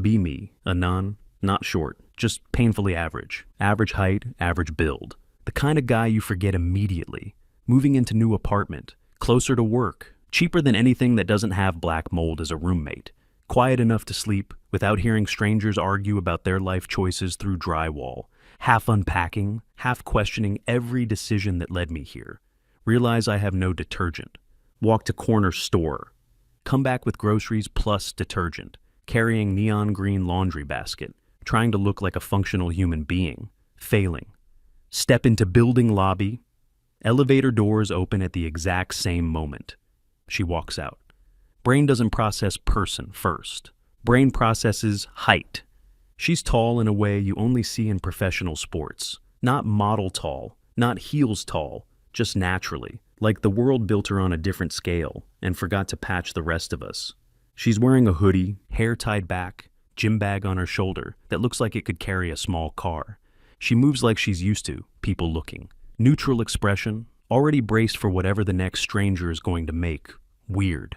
Be me, Anon, not short, just painfully average. Average height, average build. The kind of guy you forget immediately. Moving into new apartment, closer to work, cheaper than anything that doesn't have black mold as a roommate. Quiet enough to sleep without hearing strangers argue about their life choices through drywall. Half unpacking, half questioning every decision that led me here. Realize I have no detergent. Walk to corner store. Come back with groceries plus detergent. Carrying neon green laundry basket. Trying to look like a functional human being. Failing. Step into building lobby. Elevator doors open at the exact same moment. She walks out. Brain doesn't process person first. Brain processes height. She's tall in a way you only see in professional sports. Not model tall, not heels tall, just naturally, like the world built her on a different scale and forgot to patch the rest of us. She's wearing a hoodie, hair tied back, gym bag on her shoulder that looks like it could carry a small car. She moves like she's used to, people looking. Neutral expression, already braced for whatever the next stranger is going to make. Weird.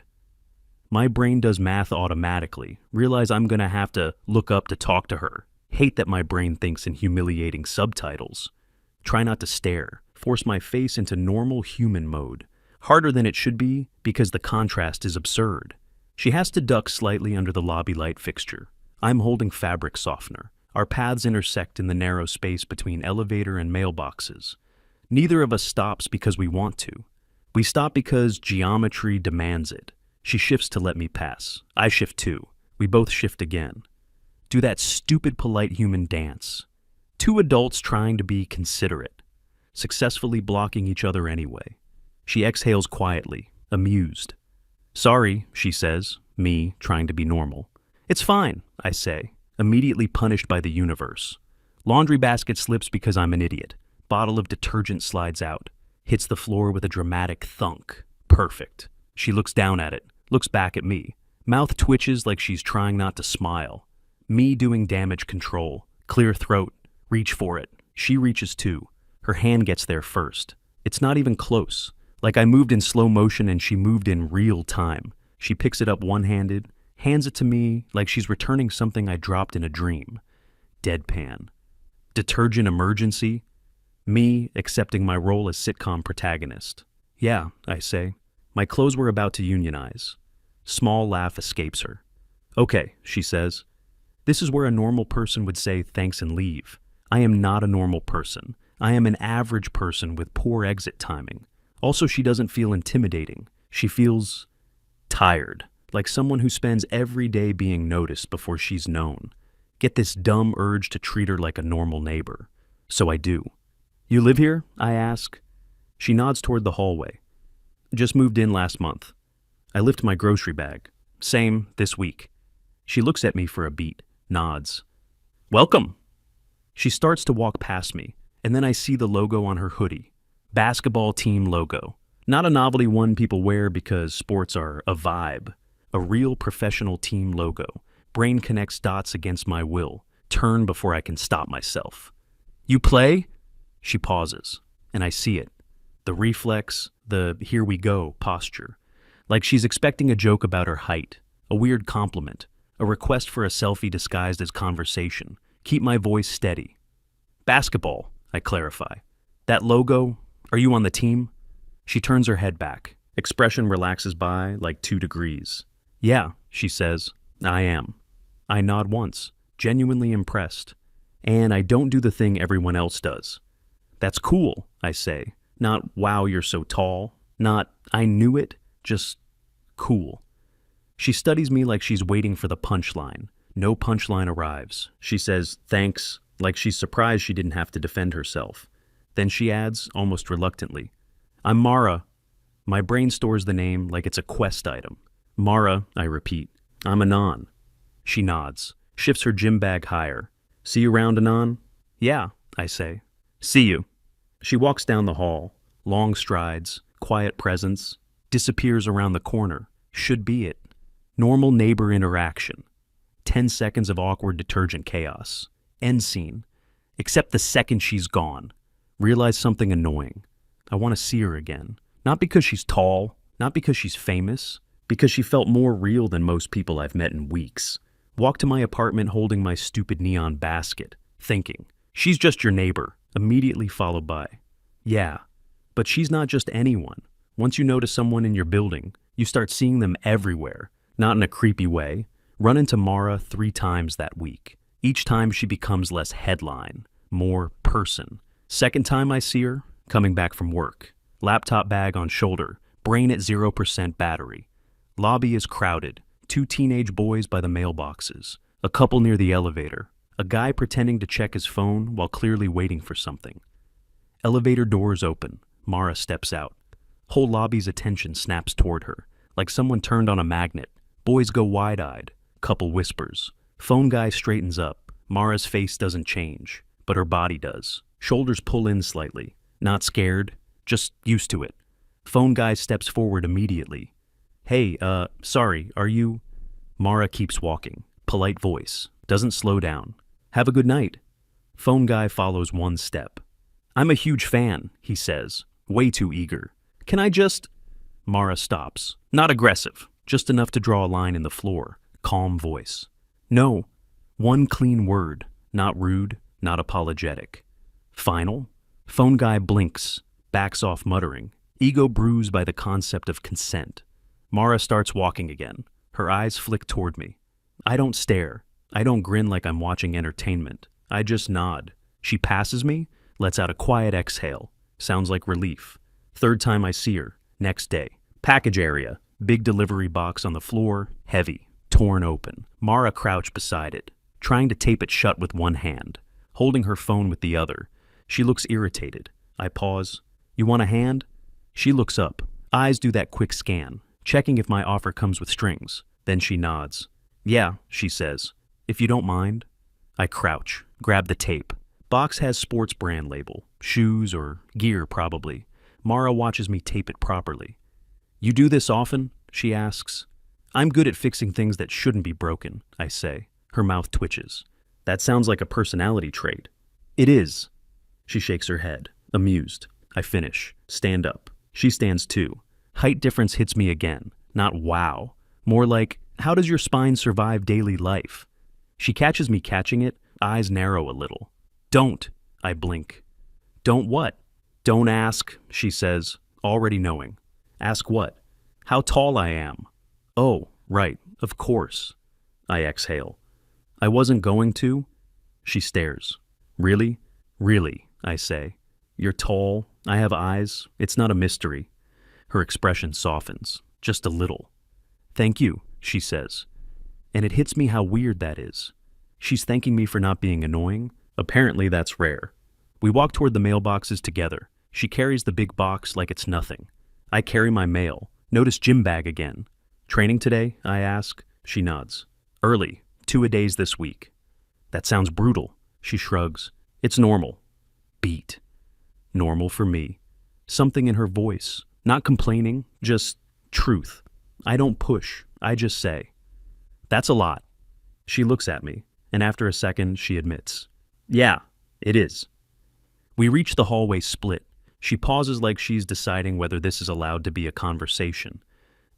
My brain does math automatically. Realize I'm gonna have to look up to talk to her. Hate that my brain thinks in humiliating subtitles. Try not to stare. Force my face into normal human mode. Harder than it should be because the contrast is absurd. She has to duck slightly under the lobby light fixture. I'm holding fabric softener. Our paths intersect in the narrow space between elevator and mailboxes. Neither of us stops because we want to. We stop because geometry demands it. She shifts to let me pass. I shift too. We both shift again. Do that stupid polite human dance. Two adults trying to be considerate, successfully blocking each other anyway. She exhales quietly, amused. Sorry, she says, me trying to be normal. It's fine, I say, immediately punished by the universe. Laundry basket slips because I'm an idiot. Bottle of detergent slides out, hits the floor with a dramatic thunk. Perfect. She looks down at it, looks back at me. Mouth twitches like she's trying not to smile. Me doing damage control. Clear throat. Reach for it. She reaches too. Her hand gets there first. It's not even close. Like I moved in slow motion and she moved in real time. She picks it up one-handed, hands it to me like she's returning something I dropped in a dream. Deadpan. Detergent emergency? Me accepting my role as sitcom protagonist. Yeah, I say. My clothes were about to unionize. Small laugh escapes her. Okay, she says. This is where a normal person would say thanks and leave. I am not a normal person. I am an average person with poor exit timing. Also, she doesn't feel intimidating. She feels tired, like someone who spends every day being noticed before she's known. Get this dumb urge to treat her like a normal neighbor. So I do. You live here? I ask. She nods toward the hallway. Just moved in last month. I lift my grocery bag. Same this week. She looks at me for a beat, nods. Welcome. She starts to walk past me, and then I see the logo on her hoodie. Basketball team logo. Not a novelty one people wear because sports are a vibe. A real professional team logo. Brain connects dots against my will. Turn before I can stop myself. You play? She pauses, and I see it. The reflex, the here we go posture. Like she's expecting a joke about her height, a weird compliment, a request for a selfie disguised as conversation. Keep my voice steady. Basketball, I clarify. That logo, are you on the team? She turns her head back. Expression relaxes by like 2 degrees. Yeah, she says, I am. I nod once, genuinely impressed. And I don't do the thing everyone else does. That's cool, I say. Not, wow, you're so tall. Not, I knew it. Just cool. She studies me like she's waiting for the punchline. No punchline arrives. She says, thanks, like she's surprised she didn't have to defend herself. Then she adds, almost reluctantly, I'm Mara. My brain stores the name like it's a quest item. Mara, I repeat. I'm Anon. She nods, shifts her gym bag higher. See you around, Anon? Yeah, I say. See you. She walks down the hall, long strides, quiet presence, disappears around the corner. Should be it. Normal neighbor interaction. 10 seconds of awkward detergent chaos. End scene. Except the second she's gone. Realize something annoying. I want to see her again. Not because she's tall, not because she's famous, because she felt more real than most people I've met in weeks. Walk to my apartment holding my stupid neon basket, thinking, she's just your neighbor, immediately followed by, yeah, but she's not just anyone. Once you notice someone in your building, you start seeing them everywhere, not in a creepy way. Run into Mara 3 times that week. Each time she becomes less headline, more person. Second time I see her, coming back from work. Laptop bag on shoulder, brain at 0% battery. Lobby is crowded. 2 teenage boys by the mailboxes. A couple near the elevator. A guy pretending to check his phone while clearly waiting for something. Elevator doors open. Mara steps out. Whole lobby's attention snaps toward her, like someone turned on a magnet. Boys go wide-eyed. Couple whispers. Phone guy straightens up. Mara's face doesn't change, but her body does. Shoulders pull in slightly. Not scared, just used to it. Phone guy steps forward immediately. Hey, sorry, are you? Mara keeps walking. Polite voice. Doesn't slow down. Have a good night. Phone guy follows 1 step. I'm a huge fan, he says. Way too eager. Can I just? Mara stops. Not aggressive. Just enough to draw a line in the floor. Calm voice. No. 1 clean word. Not rude, not apologetic. Final? Phone guy blinks. Backs off muttering. Ego bruised by the concept of consent. Mara starts walking again. Her eyes flick toward me. I don't stare. I don't grin like I'm watching entertainment. I just nod. She passes me, lets out a quiet exhale. Sounds like relief. 3rd time I see her. Next day. Package area. Big delivery box on the floor. Heavy. Torn open. Mara crouched beside it, trying to tape it shut with 1 hand, holding her phone with the other. She looks irritated. I pause. You want a hand? She looks up. Eyes do that quick scan, checking if my offer comes with strings. Then she nods. Yeah, she says. If you don't mind. I crouch, grab the tape. Box has sports brand label. Shoes or gear, probably. Mara watches me tape it properly. You do this often? She asks. I'm good at fixing things that shouldn't be broken, I say. Her mouth twitches. That sounds like a personality trait. It is. She shakes her head, amused. I finish. Stand up. She stands too. Height difference hits me again. Not wow. More like, how does your spine survive daily life? She catches me catching it, eyes narrow a little. Don't, I blink. Don't what? Don't ask, she says, already knowing. Ask what? How tall I am. Oh, right, of course. I exhale. I wasn't going to. She stares. Really? Really, I say. You're tall. I have eyes. It's not a mystery. Her expression softens, just a little. Thank you, she says. And it hits me how weird that is. She's thanking me for not being annoying. Apparently that's rare. We walk toward the mailboxes together. She carries the big box like it's nothing. I carry my mail. Notice gym bag again. Training today? I ask. She nods. Early. 2-a-days this week. That sounds brutal. She shrugs. It's normal. Beat. Normal for me. Something in her voice. Not complaining, just truth. I don't push. I just say. That's a lot. She looks at me, and after a second, she admits. Yeah, it is. We reach the hallway split. She pauses like she's deciding whether this is allowed to be a conversation.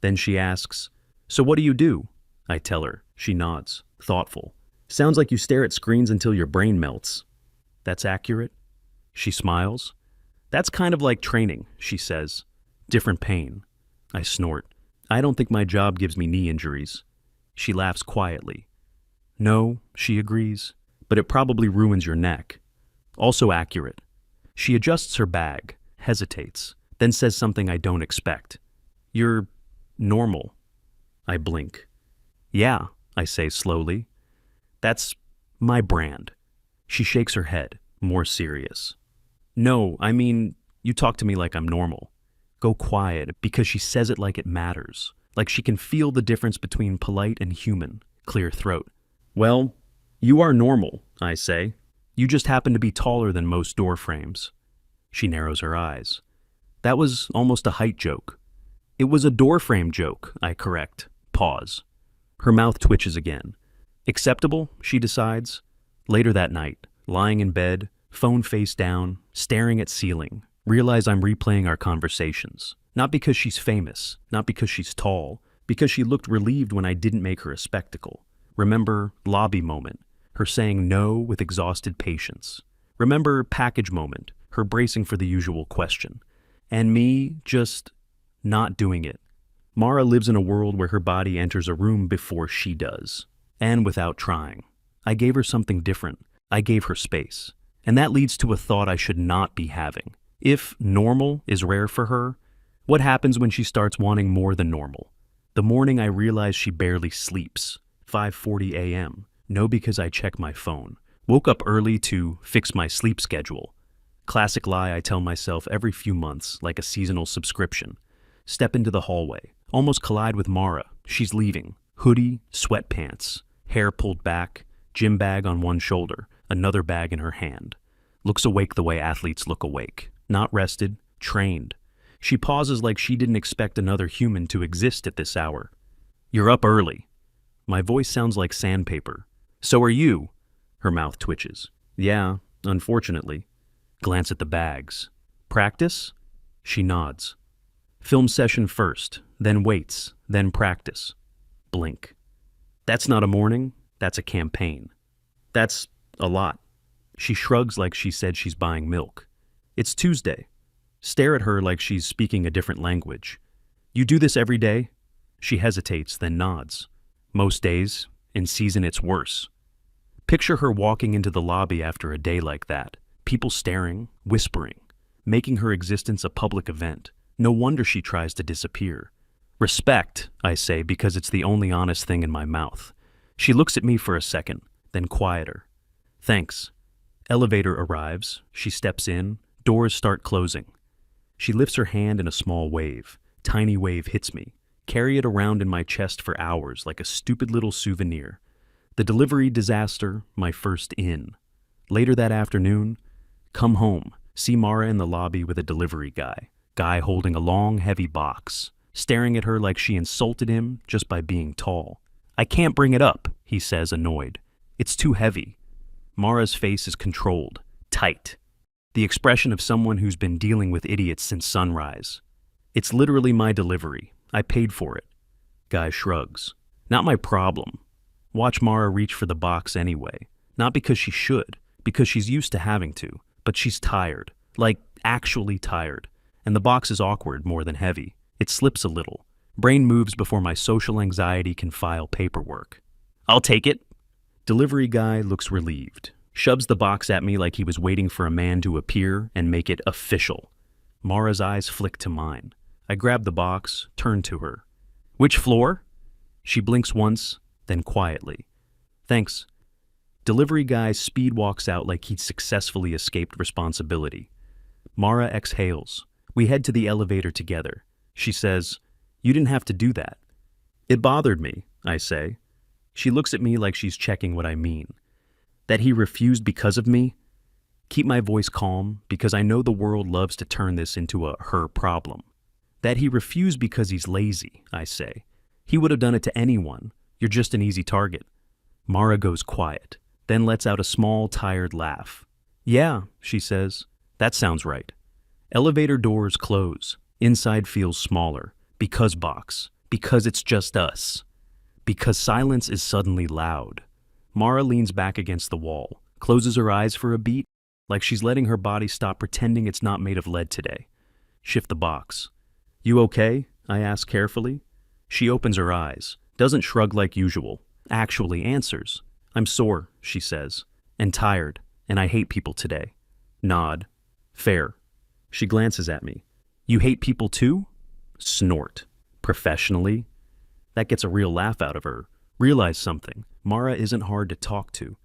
Then she asks, So what do you do? I tell her. She nods, thoughtful. Sounds like you stare at screens until your brain melts. That's accurate? She smiles. That's kind of like training, she says. Different pain. I snort. I don't think my job gives me knee injuries. She laughs quietly. No, she agrees, but it probably ruins your neck. Also accurate. She adjusts her bag, hesitates, then says something I don't expect. You're normal. I blink. Yeah, I say slowly. That's my brand. She shakes her head, more serious. No, I mean, you talk to me like I'm normal. Go quiet, because she says it like it matters, like she can feel the difference between polite and human, clear throat. Well, you are normal, I say. You just happen to be taller than most door frames. She narrows her eyes. That was almost a height joke. It was a door frame joke, I correct. Pause. Her mouth twitches again. Acceptable, she decides. Later that night, lying in bed, phone face down, staring at ceiling, realize I'm replaying our conversations. Not because she's famous, not because she's tall, because she looked relieved when I didn't make her a spectacle. Remember lobby moment, her saying no with exhausted patience. Remember package moment, her bracing for the usual question. And me just not doing it. Mara lives in a world where her body enters a room before she does, and without trying. I gave her something different. I gave her space. And that leads to a thought I should not be having. If normal is rare for her, what happens when she starts wanting more than normal? The morning I realize she barely sleeps, 5:40 a.m., no because I check my phone. Woke up early to fix my sleep schedule. Classic lie I tell myself every few months, like a seasonal subscription. Step into the hallway, almost collide with Mara. She's leaving. Hoodie, sweatpants, hair pulled back, gym bag on one shoulder, another bag in her hand. Looks awake the way athletes look awake. Not rested, trained. She pauses like she didn't expect another human to exist at this hour. You're up early. My voice sounds like sandpaper. So are you. Her mouth twitches. Yeah, unfortunately. Glance at the bags. Practice? She nods. Film session first, then weights, then practice. Blink. That's not a morning, that's a campaign. That's a lot. She shrugs like she said she's buying milk. It's Tuesday. Stare at her like she's speaking a different language. You do this every day? She hesitates, then nods. Most days, in season it's worse. Picture her walking into the lobby after a day like that. People staring, whispering, making her existence a public event. No wonder she tries to disappear. Respect, I say, because it's the only honest thing in my mouth. She looks at me for a second, then quieter. Thanks. Elevator arrives. She steps in. Doors start closing. She lifts her hand in a small wave. Tiny wave hits me. Carry it around in my chest for hours like a stupid little souvenir. The delivery disaster, my first in. Later that afternoon, come home. See Mara in the lobby with a delivery guy. Guy holding a long, heavy box, staring at her like she insulted him just by being tall. I can't bring it up, he says, annoyed. It's too heavy. Mara's face is controlled, tight. The expression of someone who's been dealing with idiots since sunrise. It's literally my delivery. I paid for it. Guy shrugs. Not my problem. Watch Mara reach for the box anyway. Not because she should, because she's used to having to, but she's tired. Like, actually tired. And the box is awkward more than heavy. It slips a little. Brain moves before my social anxiety can file paperwork. I'll take it. Delivery guy looks relieved. Shoves the box at me like he was waiting for a man to appear and make it official. Mara's eyes flick to mine. I grab the box, turn to her. Which floor? She blinks once, then quietly. Thanks. Delivery guy speed walks out like he'd successfully escaped responsibility. Mara exhales. We head to the elevator together. She says, You didn't have to do that. It bothered me, I say. She looks at me like she's checking what I mean. That he refused because of me? Keep my voice calm because I know the world loves to turn this into a her problem. That he refused because he's lazy, I say. He would have done it to anyone. You're just an easy target. Mara goes quiet, then lets out a small, tired laugh. Yeah, she says. That sounds right. Elevator doors close. Inside feels smaller. Because box. Because it's just us. Because silence is suddenly loud. Mara leans back against the wall, closes her eyes for a beat, like she's letting her body stop pretending it's not made of lead today. Shift the box. You okay? I ask carefully. She opens her eyes, doesn't shrug like usual, actually answers. I'm sore, she says, and tired, and I hate people today. Nod. Fair. She glances at me. You hate people too? Snort. Professionally? That gets a real laugh out of her. Realize something. Mara isn't hard to talk to.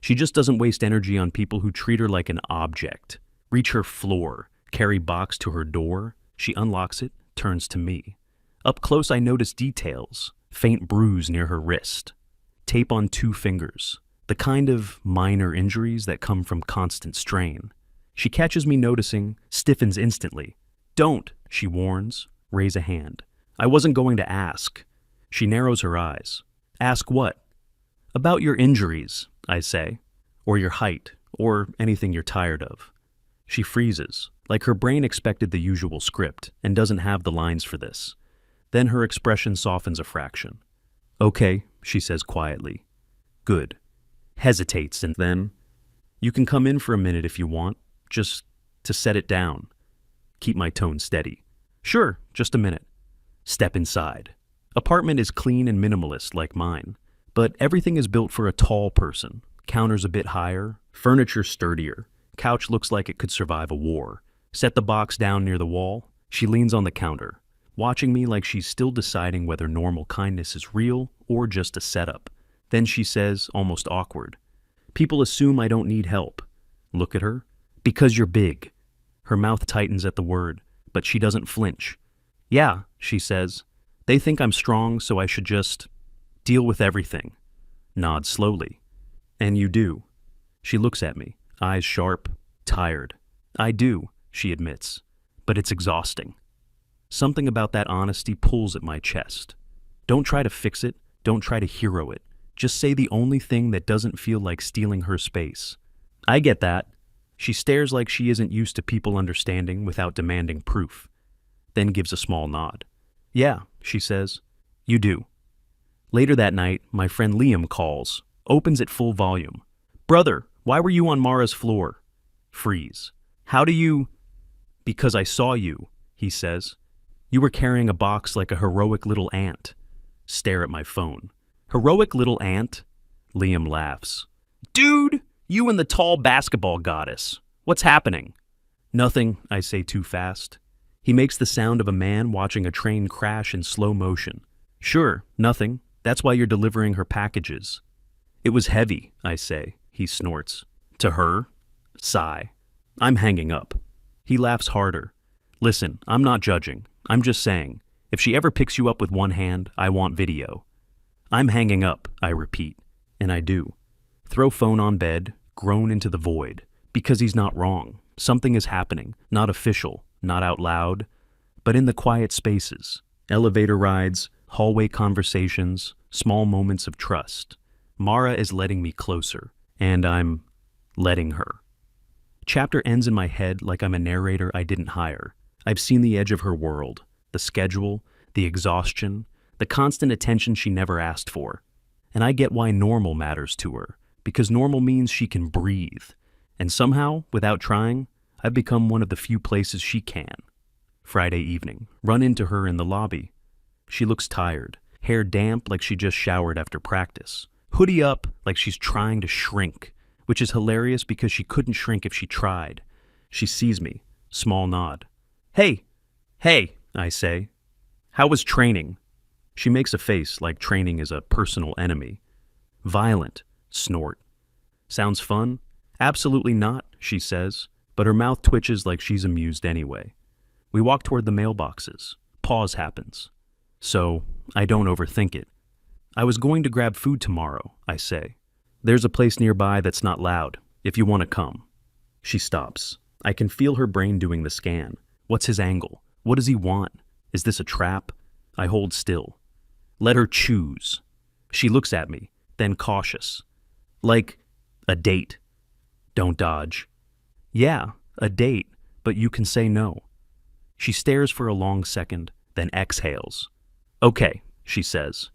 She just doesn't waste energy on people who treat her like an object. Reach her floor, carry box to her door. She unlocks it, turns to me. Up close I notice details. Faint bruise near her wrist. Tape on 2 fingers. The kind of minor injuries that come from constant strain. She catches me noticing, stiffens instantly. Don't, she warns. Raise a hand. I wasn't going to ask. She narrows her eyes. Ask what? About your injuries, I say. Or your height, or anything you're tired of. She freezes, like her brain expected the usual script and doesn't have the lines for this. Then her expression softens a fraction. Okay, she says quietly. Good. Hesitates, and then, you can come in for a minute if you want, just to set it down. Keep my tone steady. Sure, just a minute. Step inside. Apartment is clean and minimalist like mine, but everything is built for a tall person. Counters a bit higher, furniture sturdier. Couch looks like it could survive a war. Set the box down near the wall. She leans on the counter, watching me like she's still deciding whether normal kindness is real or just a setup. Then she says, almost awkward, "People assume I don't need help." Look at her. "Because you're big." Her mouth tightens at the word, but she doesn't flinch. "Yeah," she says. "They think I'm strong, so I should just deal with everything." Nod slowly. "And you do." She looks at me, eyes sharp, tired. "I do," she admits, "but it's exhausting." Something about that honesty pulls at my chest. Don't try to fix it, don't try to hero it. Just say the only thing that doesn't feel like stealing her space. I get that. She stares like she isn't used to people understanding without demanding proof, then gives a small nod. "Yeah," she says. "You do." Later that night, my friend Liam calls, opens at full volume. "Brother, why were you on Mara's floor?" Freeze. "How do you—" "Because I saw you," he says. "You were carrying a box like a heroic little ant." Stare at my phone. "Heroic little ant?" Liam laughs. "Dude, you and the tall basketball goddess. What's happening?" "Nothing," I say too fast. He makes the sound of a man watching a train crash in slow motion. "Sure, nothing. That's why you're delivering her packages." "It was heavy," I say. He snorts. "To her?" Sigh. I'm hanging up. He laughs harder. "Listen, I'm not judging. I'm just saying, if she ever picks you up with one hand, I want video." I'm hanging up, I repeat, and I do. Throw phone on bed, groan into the void, because he's not wrong. Something is happening, not official, not out loud, but in the quiet spaces. Elevator rides, hallway conversations, small moments of trust. Mara is letting me closer, and I'm letting her. Chapter ends in my head like I'm a narrator I didn't hire. I've seen the edge of her world, the schedule, the exhaustion, the constant attention she never asked for. And I get why normal matters to her, because normal means she can breathe. And somehow, without trying, I've become one of the few places she can. Friday evening, run into her in the lobby. She looks tired, hair damp like she just showered after practice, hoodie up like she's trying to shrink, which is hilarious because she couldn't shrink if she tried. She sees me, small nod. Hey, I say. "How was training?" She makes a face like training is a personal enemy. "Violent," snort. "Sounds fun?" "Absolutely not," she says, but her mouth twitches like she's amused anyway. We walk toward the mailboxes. Pause happens. So, I don't overthink it. "I was going to grab food tomorrow," I say. "There's a place nearby that's not loud, if you want to come." She stops. I can feel her brain doing the scan. What's his angle? What does he want? Is this a trap? I hold still. Let her choose. She looks at me, then cautious. Like a date. Don't dodge. "Yeah, a date, but you can say no." She stares for a long second, then exhales. "Okay," she says.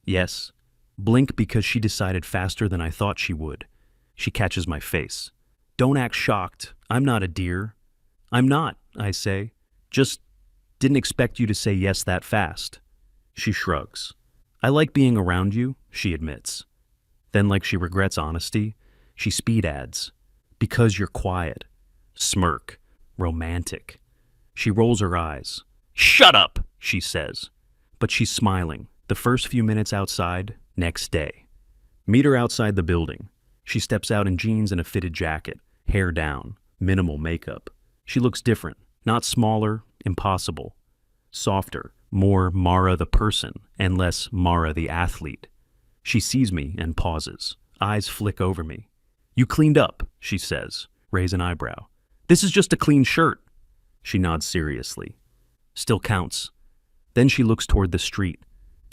"Yes." Blink because she decided faster than I thought she would. She catches my face. "Don't act shocked. I'm not a deer." "I'm not," I say. "Just didn't expect you to say yes that fast." She shrugs. "I like being around you," she admits. Then, like she regrets honesty, she speed adds. "Because you're quiet." Smirk. Romantic. She rolls her eyes. "Shut up," she says. But she's smiling. The first few minutes outside, next day. Meet her outside the building. She steps out in jeans and a fitted jacket, hair down, minimal makeup. She looks different, not smaller, impossible. Softer, more Mara the person, and less Mara the athlete. She sees me and pauses. Eyes flick over me. "You cleaned up," she says, raise an eyebrow. "This is just a clean shirt." She nods seriously. Still counts. Then she looks toward the street,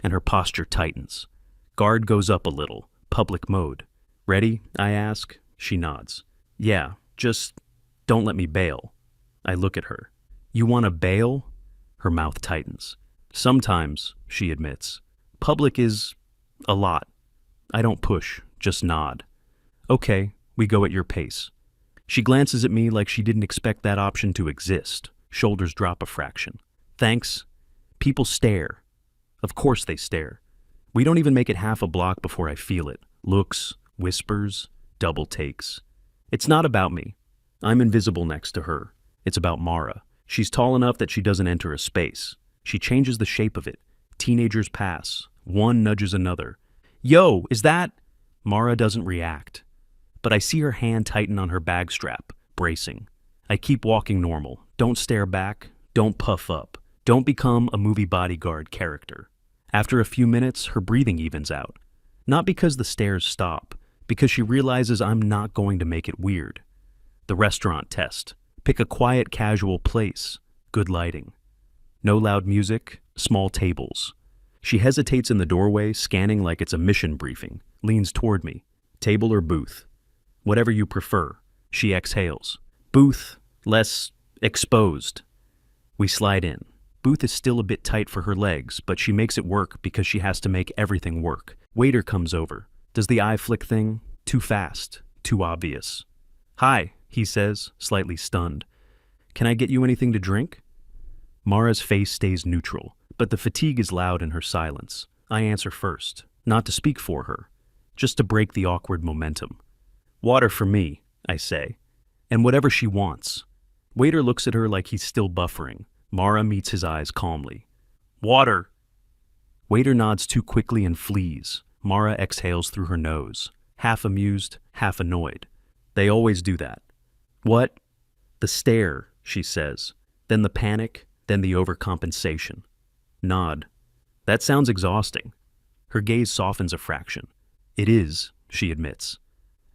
and her posture tightens. Guard goes up a little, public mode. "Ready?" I ask. She nods. "Yeah, just don't let me bail." I look at her. "You want to bail?" Her mouth tightens. "Sometimes," she admits. "Public is a lot. I don't push, just nod. Okay, we go at your pace. She glances at me like she didn't expect that option to exist. Shoulders drop a fraction. Thanks. People stare. Of course they stare. We don't even make it half a block before I feel it. Looks, whispers, double takes. It's not about me. I'm invisible next to her. It's about Mara. She's tall enough that she doesn't enter a space. She changes the shape of it. Teenagers pass. One nudges another. Yo, is that? Mara doesn't react. But I see her hand tighten on her bag strap, bracing. I keep walking normal. Don't stare back. Don't puff up. Don't become a movie bodyguard character. After a few minutes, her breathing evens out. Not because the stares stop, because she realizes I'm not going to make it weird. The restaurant test. Pick a quiet, casual place. Good lighting. No loud music, small tables. She hesitates in the doorway, scanning like it's a mission briefing, leans toward me. Table or booth? Whatever you prefer. She exhales. Booth, less exposed. We slide in. Booth is still a bit tight for her legs, but she makes it work because she has to make everything work. Waiter comes over. Does the eye flick thing? Too fast. Too obvious. Hi, he says, slightly stunned. Can I get you anything to drink? Mara's face stays neutral, but the fatigue is loud in her silence. I answer first, not to speak for her, just to break the awkward momentum. Water for me, I say, and whatever she wants. Waiter looks at her like he's still buffering. Mara meets his eyes calmly. Water! Waiter nods too quickly and flees. Mara exhales through her nose, half amused, half annoyed. They always do that. What? The stare, she says, then the panic, then the overcompensation. Nod. That sounds exhausting. Her gaze softens a fraction. It is, she admits.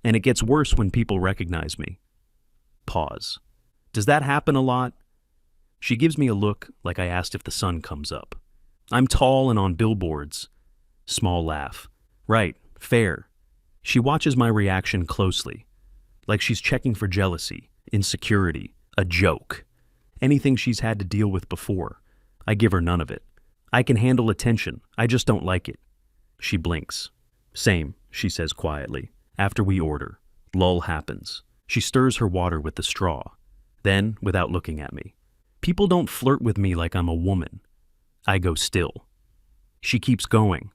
And it gets worse when people recognize me. Pause. Does that happen a lot? She gives me a look like I asked if the sun comes up. I'm tall and on billboards. Small laugh. Right, fair. She watches my reaction closely, like she's checking for jealousy, insecurity, a joke. Anything she's had to deal with before. I give her none of it. I can handle attention, I just don't like it. She blinks. Same, she says quietly. After we order, lull happens. She stirs her water with the straw. Then, without looking at me. People don't flirt with me like I'm a woman. I go still. She keeps going.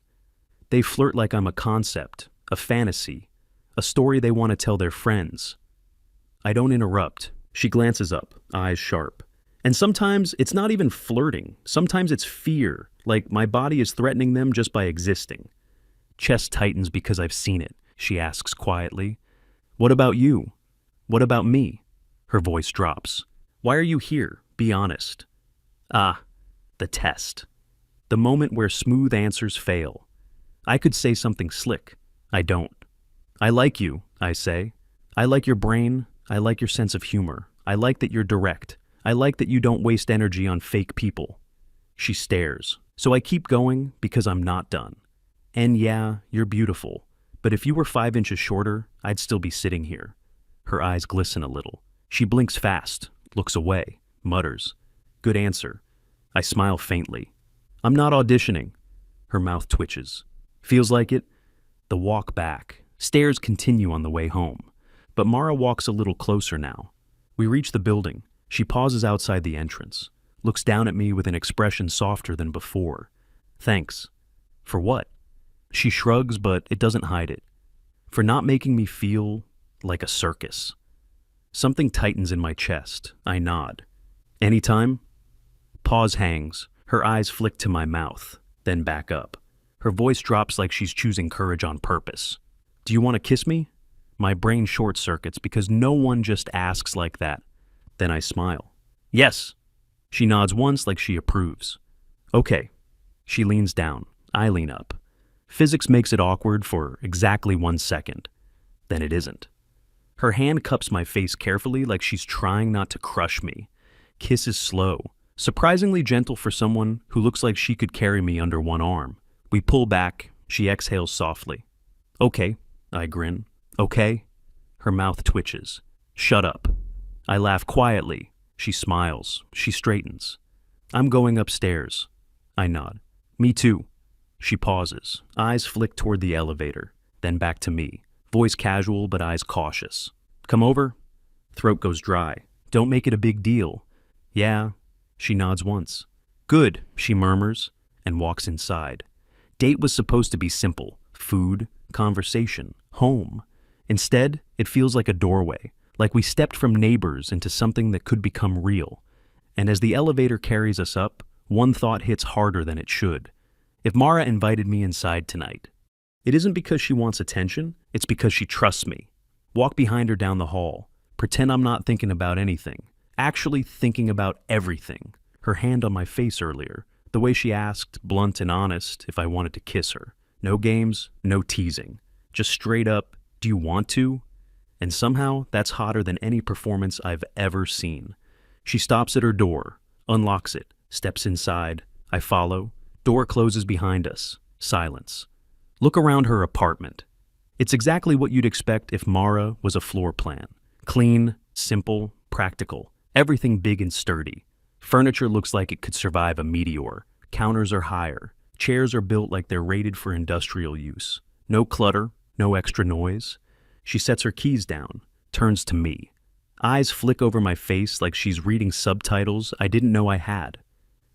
They flirt like I'm a concept, a fantasy, a story they want to tell their friends. I don't interrupt. She glances up, eyes sharp. And sometimes it's not even flirting. Sometimes it's fear, like my body is threatening them just by existing. Chest tightens because I've seen it, she asks quietly. What about you? What about me? Her voice drops. Why are you here? Be honest. Ah, the test. The moment where smooth answers fail. I could say something slick. I don't. I like you, I say. I like your brain. I like your sense of humor. I like that you're direct. I like that you don't waste energy on fake people. She stares. So I keep going because I'm not done. And yeah, you're beautiful. But if you were 5 inches shorter, I'd still be sitting here. Her eyes glisten a little. She blinks fast, looks away, mutters. Good answer. I smile faintly. I'm not auditioning. Her mouth twitches. Feels like it? The walk back. Stares continue on the way home. But Mara walks a little closer now. We reach the building. She pauses outside the entrance. Looks down at me with an expression softer than before. Thanks. For what? She shrugs, but it doesn't hide it. For not making me feel like a circus. Something tightens in my chest. I nod. Anytime? Pause hangs. Her eyes flick to my mouth, then back up. Her voice drops like she's choosing courage on purpose. Do you want to kiss me? My brain short circuits because no one just asks like that. Then I smile. Yes. She nods once like she approves. Okay. She leans down. I lean up. Physics makes it awkward for exactly 1 second. Then it isn't. Her hand cups my face carefully like she's trying not to crush me. Kiss is slow, surprisingly gentle for someone who looks like she could carry me under one arm. We pull back. She exhales softly. Okay, I grin. Okay? Her mouth twitches. Shut up. I laugh quietly. She smiles. She straightens. I'm going upstairs. I nod. Me too. She pauses. Eyes flick toward the elevator, then back to me. Voice casual but eyes cautious. Come over? Throat goes dry. Don't make it a big deal. Yeah. She nods once. Good, she murmurs, and walks inside. Date was supposed to be simple. Food, conversation, home. Instead, it feels like a doorway, like we stepped from neighbors into something that could become real. And as the elevator carries us up, one thought hits harder than it should. If Mara invited me inside tonight, it isn't because she wants attention, it's because she trusts me. Walk behind her down the hall. Pretend I'm not thinking about anything. Actually thinking about everything. Her hand on my face earlier. The way she asked, blunt and honest, if I wanted to kiss her. No games, no teasing. Just straight up, do you want to? And somehow, that's hotter than any performance I've ever seen. She stops at her door, unlocks it, steps inside. I follow. Door closes behind us. Silence. Look around her apartment. It's exactly what you'd expect if Mara was a floor plan. Clean, simple, practical. Everything big and sturdy. Furniture looks like it could survive a meteor. Counters are higher. Chairs are built like they're rated for industrial use. No clutter, no extra noise. She sets her keys down, turns to me. Eyes flick over my face like she's reading subtitles I didn't know I had.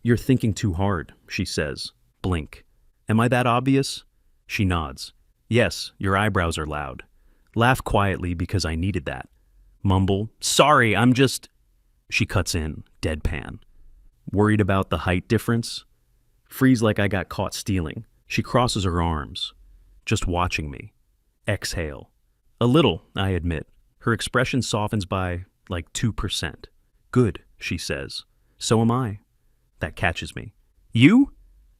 You're thinking too hard, she says. Blink. Am I that obvious? She nods. Yes, your eyebrows are loud. Laugh quietly because I needed that. Mumble, sorry, I'm just... She cuts in, deadpan. Worried about the height difference? Freeze like I got caught stealing. She crosses her arms, just watching me. Exhale. A little, I admit. Her expression softens by, like, 2%. Good, she says. So am I. That catches me. You?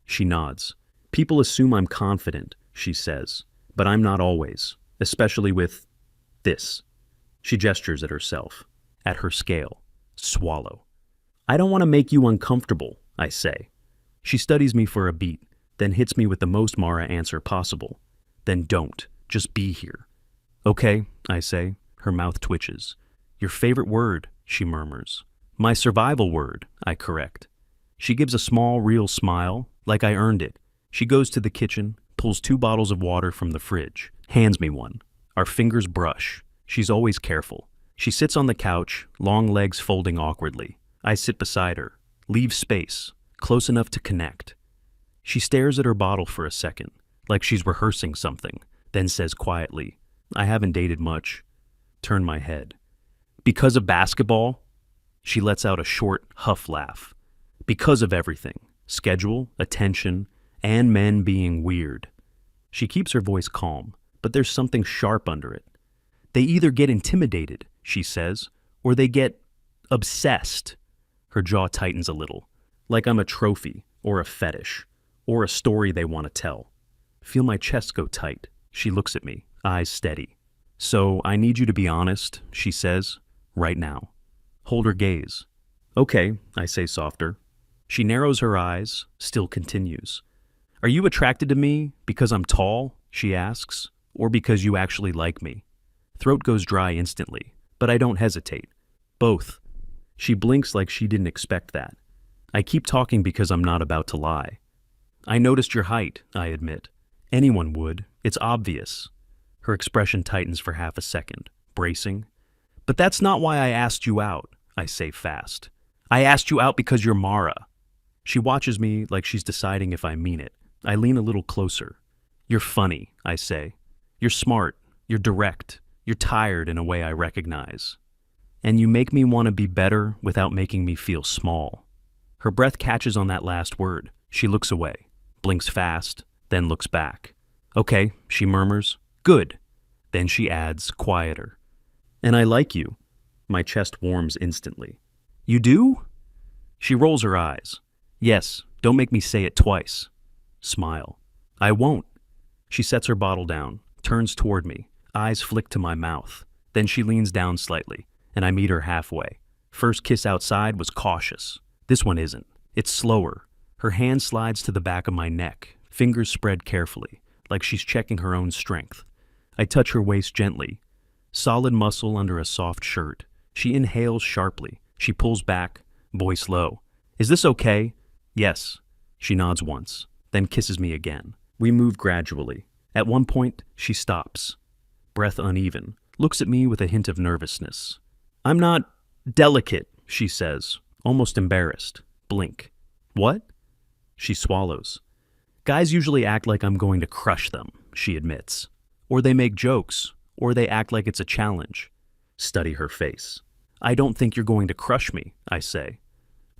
She nods. People assume I'm confident, she says. But I'm not always, especially with this. She gestures at herself, at her scale. Swallow. I don't want to make you uncomfortable, I say. She studies me for a beat, then hits me with the most Mara answer possible. Then don't. Just be here. Okay, I say. Her mouth twitches. Your favorite word, she murmurs. My survival word, I correct. She gives a small, real smile, like I earned it. She goes to the kitchen, pulls 2 bottles of water from the fridge, hands me one. Our fingers brush. She's always careful. She sits on the couch, long legs folding awkwardly. I sit beside her, leave space, close enough to connect. She stares at her bottle for a second, like she's rehearsing something, then says quietly, I haven't dated much. Turn my head. Because of basketball? She lets out a short, huff laugh. Because of everything. Schedule, attention, and men being weird. She keeps her voice calm, but there's something sharp under it. They either get intimidated, she says, or they get obsessed. Her jaw tightens a little, like I'm a trophy, or a fetish, or a story they want to tell. Feel my chest go tight. She looks at me, eyes steady. So I need you to be honest, she says, right now. Hold her gaze. Okay, I say softer. She narrows her eyes, still continues. Are you attracted to me because I'm tall, she asks, or because you actually like me? Throat goes dry instantly, but I don't hesitate. Both. She blinks like she didn't expect that. I keep talking because I'm not about to lie. I noticed your height, I admit. Anyone would. It's obvious. Her expression tightens for half a second, bracing. But that's not why I asked you out, I say fast. I asked you out because you're Mara. She watches me like she's deciding if I mean it. I lean a little closer. You're funny, I say. You're smart. You're direct. You're tired in a way I recognize. And you make me want to be better without making me feel small. Her breath catches on that last word. She looks away, blinks fast, then looks back. Okay, she murmurs. Good. Then she adds, quieter. And I like you. My chest warms instantly. You do? She rolls her eyes. Yes, don't make me say it twice. Smile. I won't. She sets her bottle down, turns toward me, eyes flick to my mouth. Then she leans down slightly, and I meet her halfway. First kiss outside was cautious. This one isn't. It's slower. Her hand slides to the back of my neck, fingers spread carefully, like she's checking her own strength. I touch her waist gently. Solid muscle under a soft shirt. She inhales sharply. She pulls back, voice low. Is this okay? Yes. She nods once, then kisses me again. We move gradually. At one point, she stops. breath uneven, looks at me with a hint of nervousness. I'm not delicate, she says, almost embarrassed. Blink. What? She swallows. Guys usually act like I'm going to crush them, she admits. Or they make jokes, or they act like it's a challenge. Study her face. I don't think you're going to crush me, I say.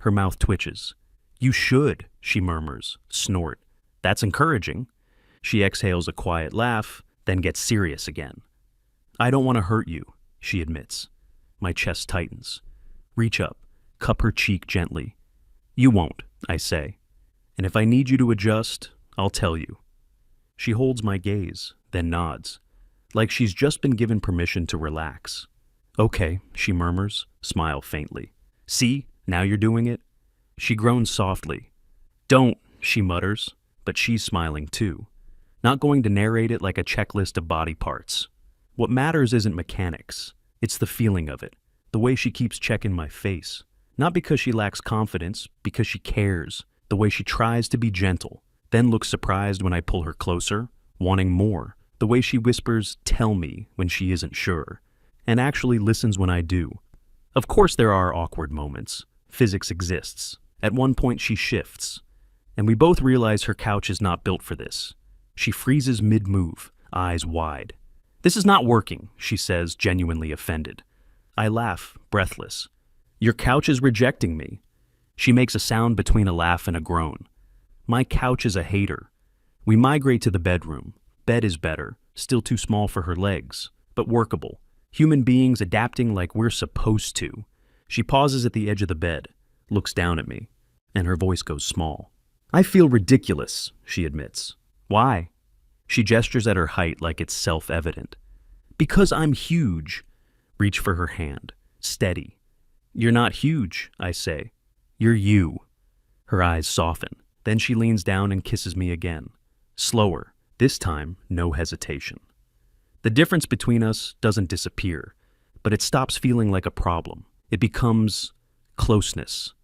Her mouth twitches. You should, she murmurs, snort. That's encouraging. She exhales a quiet laugh, then gets serious again. I don't want to hurt you, she admits. My chest tightens. Reach up, cup her cheek gently. You won't, I say. And if I need you to adjust, I'll tell you. She holds my gaze, then nods, like she's just been given permission to relax. Okay, she murmurs, smile faintly. See, now you're doing it? She groans softly. Don't, she mutters, but she's smiling too. Not going to narrate it like a checklist of body parts. What matters isn't mechanics. It's the feeling of it, the way she keeps checking my face. Not because she lacks confidence, because she cares. The way she tries to be gentle, then looks surprised when I pull her closer, wanting more. The way she whispers, tell me, when she isn't sure, and actually listens when I do. Of course there are awkward moments. Physics exists. At one point she shifts, and we both realize her couch is not built for this. She freezes mid-move, eyes wide. This is not working, she says, genuinely offended. I laugh, breathless. Your couch is rejecting me. She makes a sound between a laugh and a groan. My couch is a hater. We migrate to the bedroom. Bed is better, still too small for her legs, but workable. Human beings adapting like we're supposed to. She pauses at the edge of the bed, looks down at me, and her voice goes small. I feel ridiculous, she admits. Why? She gestures at her height like it's self-evident. Because I'm huge. Reach for her hand. Steady. You're not huge, I say. You're you. Her eyes soften. Then she leans down and kisses me again. Slower. This time, no hesitation. The difference between us doesn't disappear, but it stops feeling like a problem. It becomes closeness.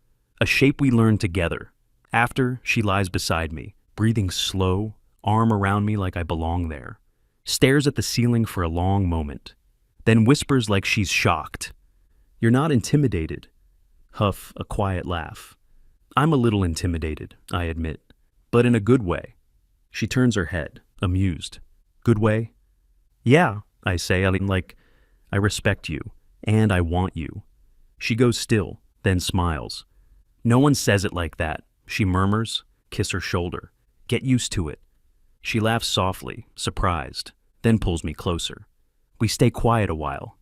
A shape we learn together. After, she lies beside me, breathing slow, arm around me like I belong there. Stares at the ceiling for a long moment. Then whispers like she's shocked. You're not intimidated. Huff a quiet laugh. I'm a little intimidated, I admit, but in a good way. She turns her head, amused. Good way? Yeah, I say, I respect you, and I want you. She goes still, then smiles. No one says it like that, she murmurs, kiss her shoulder. Get used to it. She laughs softly, surprised, then pulls me closer. We stay quiet a while.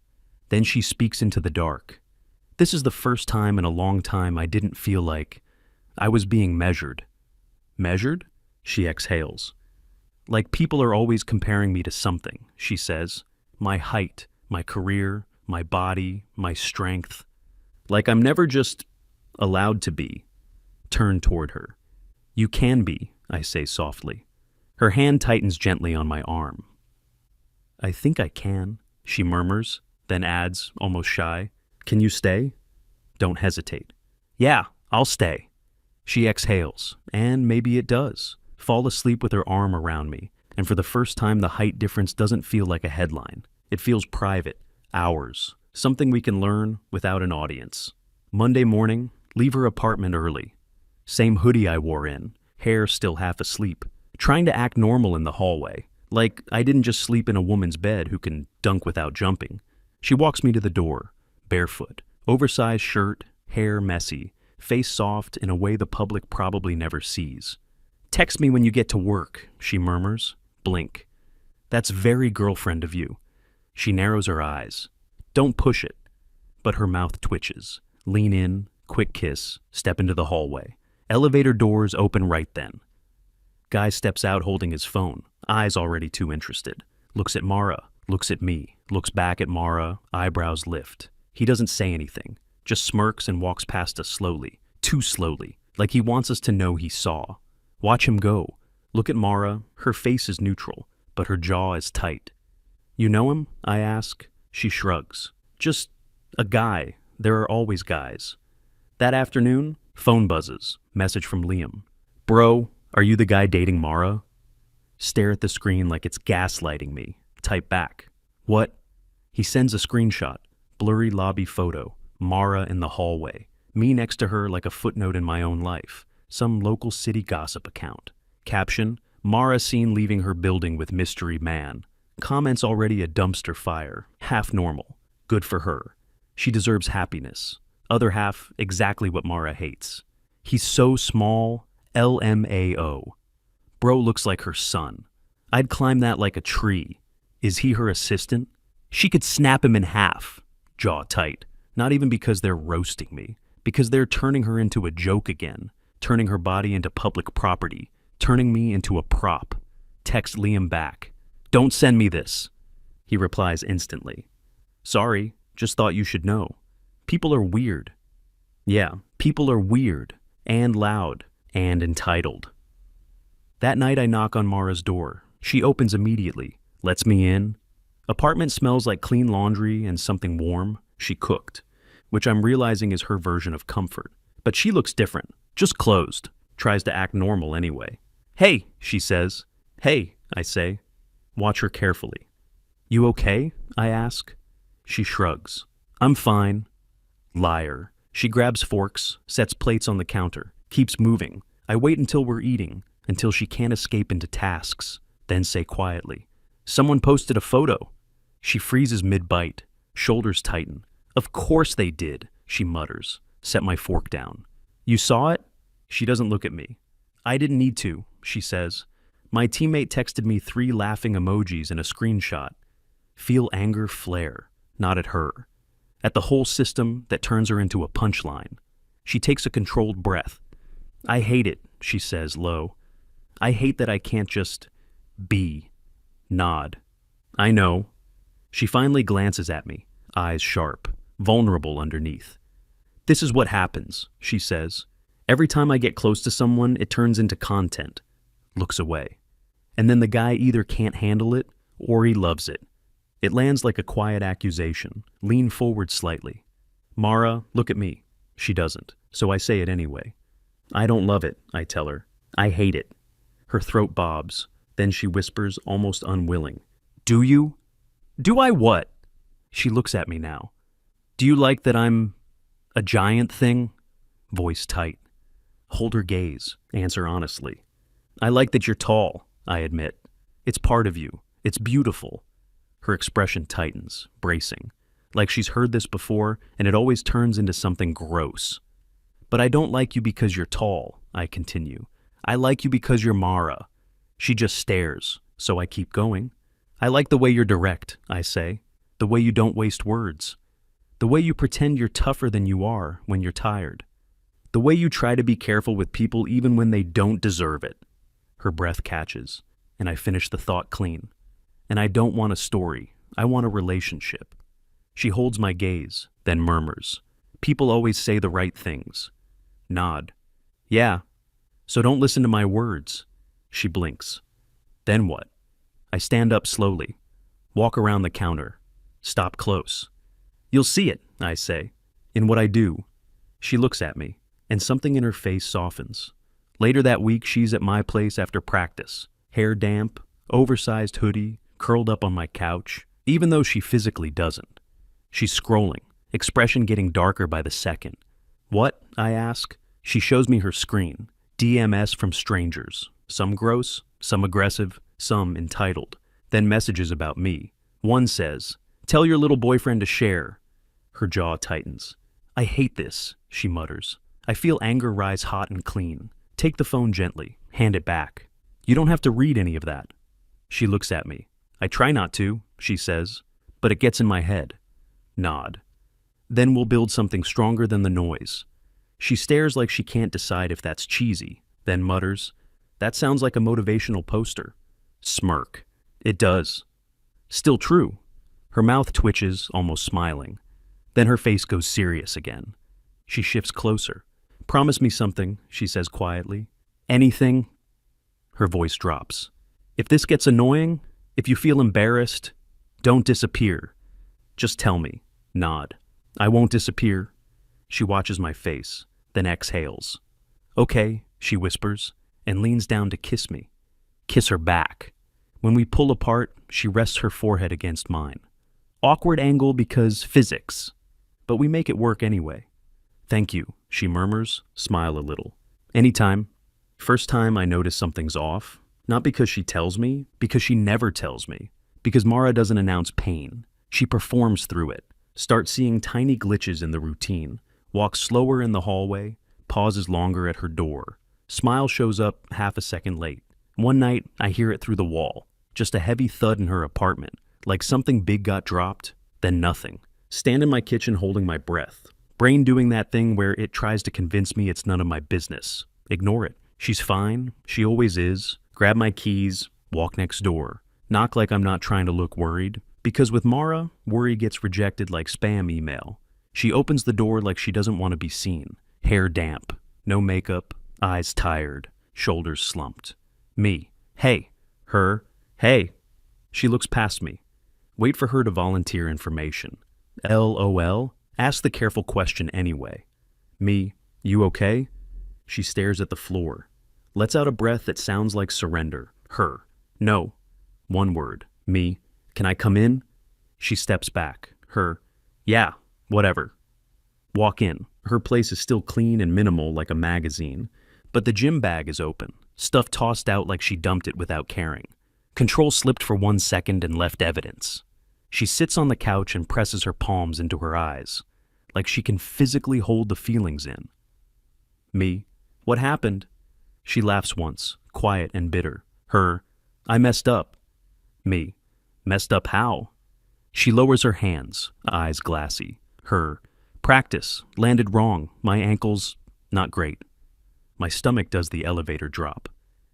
Then she speaks into the dark. This is the first time in a long time I didn't feel like I was being measured. Measured? She exhales. Like people are always comparing me to something, she says. My height, my career, my body, my strength. Like I'm never just allowed to be. Turn toward her. You can be, I say softly. Her hand tightens gently on my arm. I think I can, she murmurs, then adds, almost shy. Can you stay? Don't hesitate. Yeah, I'll stay. She exhales, and maybe it does. Fall asleep with her arm around me, and for the first time the height difference doesn't feel like a headline. It feels private, ours, something we can learn without an audience. Monday morning, leave her apartment early. Same hoodie I wore in, hair still half asleep, trying to act normal in the hallway, like I didn't just sleep in a woman's bed who can dunk without jumping. She walks me to the door, barefoot, oversized shirt, hair messy, face soft in a way the public probably never sees. Text me when you get to work, she murmurs. Blink. That's very girlfriend of you. She narrows her eyes. Don't push it. But her mouth twitches. Lean in, quick kiss, step into the hallway. Elevator doors open right then. Guy steps out holding his phone, eyes already too interested. Looks at Mara, looks at me, looks back at Mara, eyebrows lift. He doesn't say anything, just smirks and walks past us slowly, too slowly, like he wants us to know he saw. Watch him go. Look at Mara, her face is neutral, but her jaw is tight. You know him? I ask. She shrugs. Just a guy. There are always guys. That afternoon, phone buzzes. Message from Liam. Bro, are you the guy dating Mara? Stare at the screen like it's gaslighting me. Type back. What? He sends a screenshot, blurry lobby photo, Mara in the hallway, me next to her like a footnote in my own life, some local city gossip account. Caption, Mara seen leaving her building with mystery man. Comments already a dumpster fire, half normal. Good for her. She deserves happiness. Other half, exactly what Mara hates. He's so small, LMAO. Bro looks like her son. I'd climb that like a tree. Is he her assistant? She could snap him in half. Jaw tight. Not even because they're roasting me. Because they're turning her into a joke again. Turning her body into public property. Turning me into a prop. Text Liam back. Don't send me this. He replies instantly. Sorry, just thought you should know. People are weird. Yeah, people are weird. And loud. And entitled. That night I knock on Mara's door. She opens immediately. Lets me in. Apartment smells like clean laundry and something warm. She cooked. Which I'm realizing is her version of comfort. But she looks different. Just closed. Tries to act normal anyway. Hey, she says. Hey, I say. Watch her carefully. You okay? I ask. She shrugs. I'm fine. Liar. She grabs forks, sets plates on the counter, keeps moving. I wait until we're eating, until she can't escape into tasks, then say quietly, Someone posted a photo. She freezes mid-bite, shoulders tighten. Of course they did, she mutters. Set my fork down. You saw it? She doesn't look at me. I didn't need to, she says. My teammate texted me 3 laughing emojis and a screenshot. Feel anger flare, not at her. At the whole system that turns her into a punchline. She takes a controlled breath. I hate it, she says low. I hate that I can't just be. Nod. I know. She finally glances at me, eyes sharp, vulnerable underneath. This is what happens, she says. Every time I get close to someone, it turns into content. Looks away. And then the guy either can't handle it or he loves it. It lands like a quiet accusation. Lean forward slightly. Mara, look at me. She doesn't, so I say it anyway. I don't love it, I tell her. I hate it. Her throat bobs. Then she whispers, almost unwilling. Do you? Do I what? She looks at me now. Do you like that I'm a giant thing? Voice tight. Hold her gaze. Answer honestly. I like that you're tall, I admit. It's part of you. It's beautiful. Her expression tightens, bracing. Like she's heard this before, and it always turns into something gross. But I don't like you because you're tall, I continue. I like you because you're Mara. She just stares, so I keep going. I like the way you're direct, I say. The way you don't waste words. The way you pretend you're tougher than you are when you're tired. The way you try to be careful with people even when they don't deserve it. Her breath catches, and I finish the thought clean. And I don't want a story. I want a relationship. She holds my gaze, then murmurs. People always say the right things. Nod. Yeah. So don't listen to my words. She blinks. Then what? I stand up slowly. Walk around the counter. Stop close. You'll see it, I say. In what I do. She looks at me, and something in her face softens. Later that week, she's at my place after practice. Hair damp, oversized hoodie, curled up on my couch, even though she physically doesn't. She's scrolling, expression getting darker by the second. What? I ask. She shows me her screen. DMS from strangers. Some gross, some aggressive, some entitled. Then messages about me. One says, tell your little boyfriend to share. Her jaw tightens. I hate this, she mutters. I feel anger rise hot and clean. Take the phone gently. Hand it back. You don't have to read any of that. She looks at me. I try not to, she says, but it gets in my head. Nod. Then we'll build something stronger than the noise. She stares like she can't decide if that's cheesy, then mutters, that sounds like a motivational poster. Smirk. It does. Still true. Her mouth twitches, almost smiling. Then her face goes serious again. She shifts closer. Promise me something, she says quietly. Anything? Her voice drops. If this gets annoying, if you feel embarrassed, don't disappear. Just tell me. Nod. I won't disappear. She watches my face, then exhales. Okay, she whispers, and leans down to kiss me. Kiss her back. When we pull apart, she rests her forehead against mine. Awkward angle because physics. But we make it work anyway. Thank you, she murmurs, smile a little. Anytime. First time I notice something's off. Not because she tells me, because she never tells me. Because Mara doesn't announce pain. She performs through it. Starts seeing tiny glitches in the routine. Walks slower in the hallway. Pauses longer at her door. Smile shows up half a second late. One night, I hear it through the wall. Just a heavy thud in her apartment. Like something big got dropped, then nothing. Stand in my kitchen holding my breath. Brain doing that thing where it tries to convince me it's none of my business. Ignore it. She's fine. She always is. Grab my keys. Walk next door. Knock like I'm not trying to look worried. Because with Mara, worry gets rejected like spam email. She opens the door like she doesn't want to be seen. Hair damp. No makeup. Eyes tired. Shoulders slumped. Me. Hey. Her. Hey. She looks past me. Wait for her to volunteer information. LOL. Ask the careful question anyway. Me. You okay? She stares at the floor. Lets out a breath that sounds like surrender. Her. No. One word. Me. Can I come in? She steps back. Her. Yeah. Whatever. Walk in. Her place is still clean and minimal like a magazine. But the gym bag is open. Stuff tossed out like she dumped it without caring. Control slipped for 1 second and left evidence. She sits on the couch and presses her palms into her eyes, like she can physically hold the feelings in. Me. What happened? She laughs once, quiet and bitter. Her. I messed up. Me. Messed up how? She lowers her hands, eyes glassy. Her. Practice. Landed wrong. My ankles. Not great. My stomach does the elevator drop.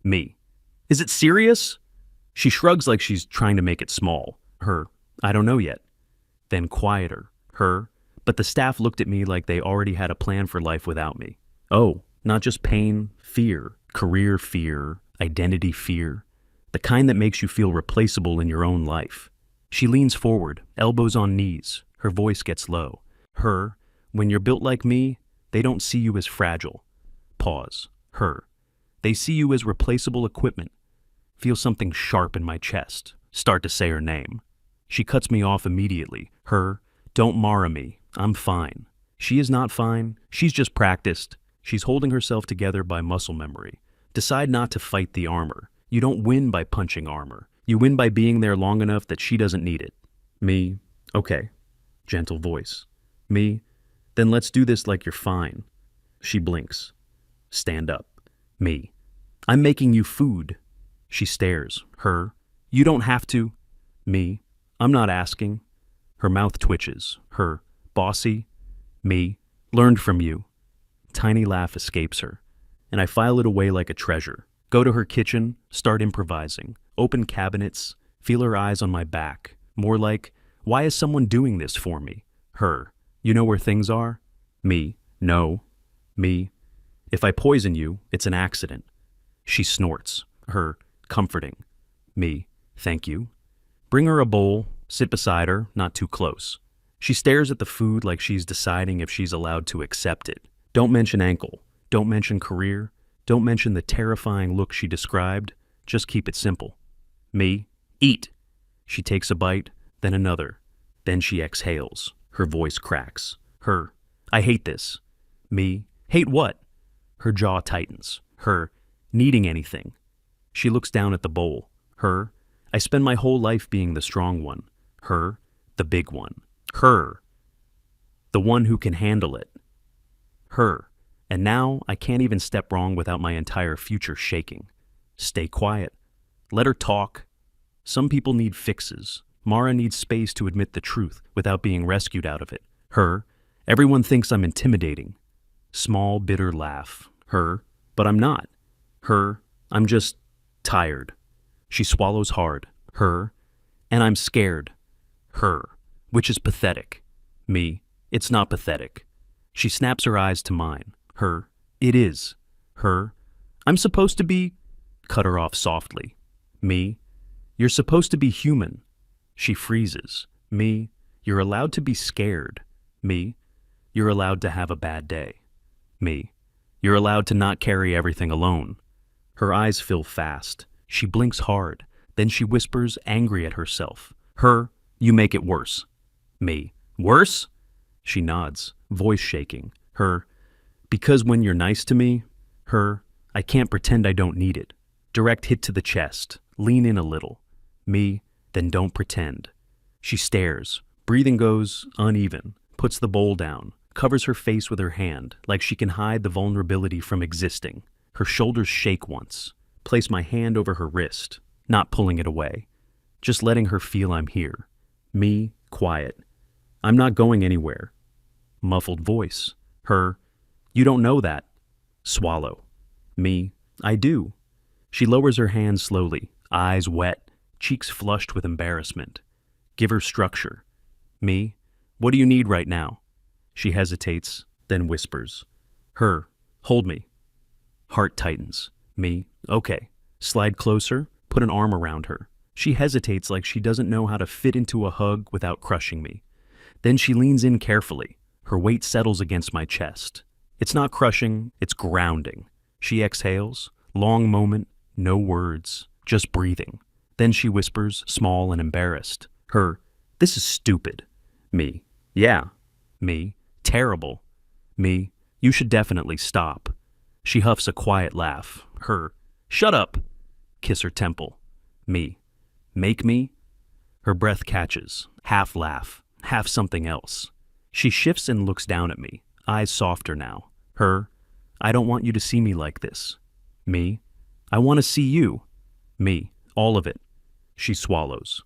Me. Is it serious? She shrugs like she's trying to make it small. Her. I don't know yet. Then quieter. Her. But the staff looked at me like they already had a plan for life without me. Oh, not just pain, fear, career fear, identity fear. The kind that makes you feel replaceable in your own life. She leans forward, elbows on knees. Her voice gets low. Her. When you're built like me, they don't see you as fragile. Pause. Her. They see you as replaceable equipment. Feel something sharp in my chest. Start to say her name. She cuts me off immediately. Her. Don't Mara me. I'm fine. She is not fine. She's just practiced. She's holding herself together by muscle memory. Decide not to fight the armor. You don't win by punching armor. You win by being there long enough that she doesn't need it. Me. Okay. Gentle voice. Me. Then let's do this like you're fine. She blinks. Stand up. Me. I'm making you food. She stares. Her. You don't have to. Me. I'm not asking. Her mouth twitches. Her. Bossy. Me. Learned from you. Tiny laugh escapes her, and I file it away like a treasure. Go to her kitchen, start improvising. Open cabinets, feel her eyes on my back. More like, why is someone doing this for me? Her. You know where things are? Me. No. Me. If I poison you, it's an accident. She snorts. Her. Comforting. Me. Thank you. Bring her a bowl, sit beside her, not too close. She stares at the food like she's deciding if she's allowed to accept it. Don't mention ankle. Don't mention career. Don't mention the terrifying look she described. Just keep it simple. Me. Eat. She takes a bite, then another. Then she exhales. Her voice cracks. Her. I hate this. Me. Hate what? Her jaw tightens. Her. Needing anything. She looks down at the bowl. Her. I spend my whole life being the strong one. Her. The big one. Her. The one who can handle it. Her. And now I can't even step wrong without my entire future shaking. Stay quiet. Let her talk. Some people need fixes. Mara needs space to admit the truth without being rescued out of it. Her. Everyone thinks I'm intimidating. Small, bitter laugh. Her. But I'm not. Her. I'm just tired. She swallows hard. Her. And I'm scared. Her. Which is pathetic. Me. It's not pathetic. She snaps her eyes to mine. Her. It is. Her. I'm supposed to be... Cut her off softly. Me. You're supposed to be human. She freezes. Me. You're allowed to be scared. Me. You're allowed to have a bad day. Me. You're allowed to not carry everything alone. Her eyes fill fast. She blinks hard. Then she whispers, angry at herself. Her. You make it worse. Me. Worse? She nods, voice shaking. Her. Because when you're nice to me. Her. I can't pretend I don't need it. Direct hit to the chest. Lean in a little. Me. Then don't pretend. She stares. Breathing goes uneven. Puts the bowl down. Covers her face with her hand, like she can hide the vulnerability from existing. Her shoulders shake once. Place my hand over her wrist, not pulling it away. Just letting her feel I'm here. Me, quiet. I'm not going anywhere. Muffled voice. Her. You don't know that. Swallow. Me. I do. She lowers her hand slowly, eyes wet, cheeks flushed with embarrassment. Give her structure. Me. What do you need right now? She hesitates, then whispers. Her. Hold me. Heart tightens. Me. Okay. Slide closer, put an arm around her. She hesitates like she doesn't know how to fit into a hug without crushing me. Then she leans in carefully. Her weight settles against my chest. It's not crushing, it's grounding. She exhales. Long moment, no words, just breathing. Then she whispers, small and embarrassed. Her. This is stupid. Me. Yeah. Me. Terrible. Me. You should definitely stop. She huffs a quiet laugh. Her. Shut up. Kiss her temple. Me. Make me? Her breath catches. Half laugh. Half something else. She shifts and looks down at me. Eyes softer now. Her. I don't want you to see me like this. Me. I want to see you. Me. All of it. She swallows.